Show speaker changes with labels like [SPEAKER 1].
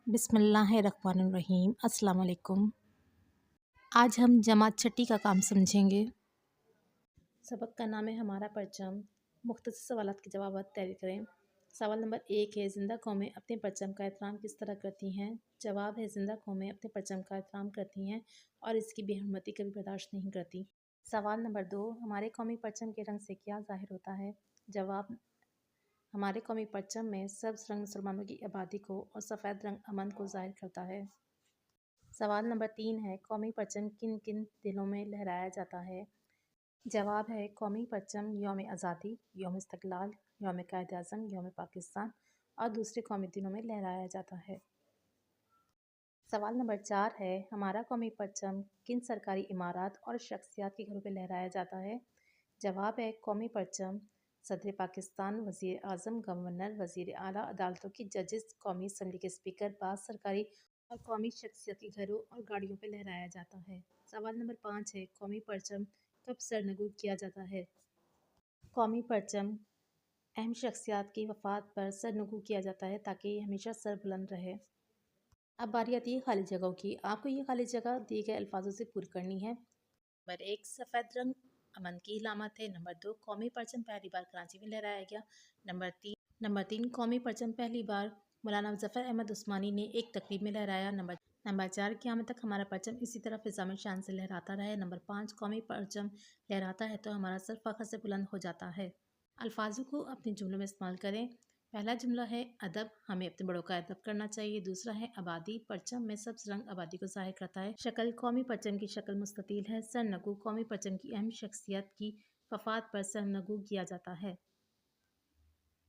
[SPEAKER 1] बिस्मिल्लाहिर्रहमानिर्रहीम। अस्सलाम वालेकुम। आज हम जमात छठी का काम समझेंगे। सबक का नाम है हमारा परचम। मुख्तसर सवालात के जवाब तैयार करें। सवाल नंबर 1 है, ज़िंदा कौमें अपने परचम का एहतराम किस तरह करती हैं? जवाब है, ज़िंदा कौमें अपने परचम का एहतराम करती हैं और इसकी बेहरमती कभी बर्दाश्त नहीं करती। सवाल नंबर 2, हमारे कौमी परचम के रंग से क्या ज़ाहिर होता है? जवाब, हमारे कौमी परचम में सब्ज़ रंग मुसलमानों की आबादी को और सफ़ेद रंग अमन को ज़ाहिर करता है। सवाल नंबर 3 है, कौमी परचम किन किन दिनों में लहराया जाता है? जवाब है, कौमी परचम यौम आज़ादी, यौम इस्तक़लाल, यौम क़ायद-ए-आज़म, यौम पाकिस्तान और दूसरे कौमी दिनों में लहराया जाता है। सवाल नंबर 4 है, हमारा कौमी परचम किन सरकारी इमारत और शख्सियात के घरों पर लहराया जाता है? जवाब है, कौमी परचम सदर पाकिस्तान, वज़ीर आज़म, गवर्नर, वज़ीर आला, अदालतों की जजेस, कौमी असम्बली के स्पीकर, बाज़ सरकारी और कौमी शख्सियत के घरों और गाड़ियों पर लहराया जाता है। सवाल नंबर 5 है, कौमी परचम कब सरनगू किया जाता है? कौमी परचम अहम शख्सियात की वफ़ात पर सरनगू किया जाता है ताकि ये हमेशा सर बुलंद रहे। अब बारी आती है खाली जगहों की। आपको ये खाली जगह दिए गए अल्फाजों से पूरी करनी है। नंबर 1, सफ़ेद रंग अमन की इलामत है। नंबर 2, कौमी परचम पहली बार कराची में लहराया गया। नंबर तीन, कौमी परचम पहली बार मौलाना ज़फ़र अहमद उस्मानी ने एक तकरीब में लहराया। नंबर 4, क़यामत तक हमारा परचम इसी तरह फ़िज़ा में शान से लहराता रहे। नंबर 5, कौमी परचम लहराता है तो हमारा सर फ़ख्र से बुलंद हो जाता है। अल्फाजों को अपने जुमलों में इस्तेमाल करें। पहला जुमला है अदब, हमें अपने बड़ों का अदब करना चाहिए। दूसरा है आबादी, परचम में सब्ज़ रंग आबादी को ज़ाहिर करता है। शक्ल, कौमी परचम की शक्ल मुस्ततील है। सरनगू, कौमी परचम की अहम शख्सियत की वफ़ात पर सरनगू किया जाता है।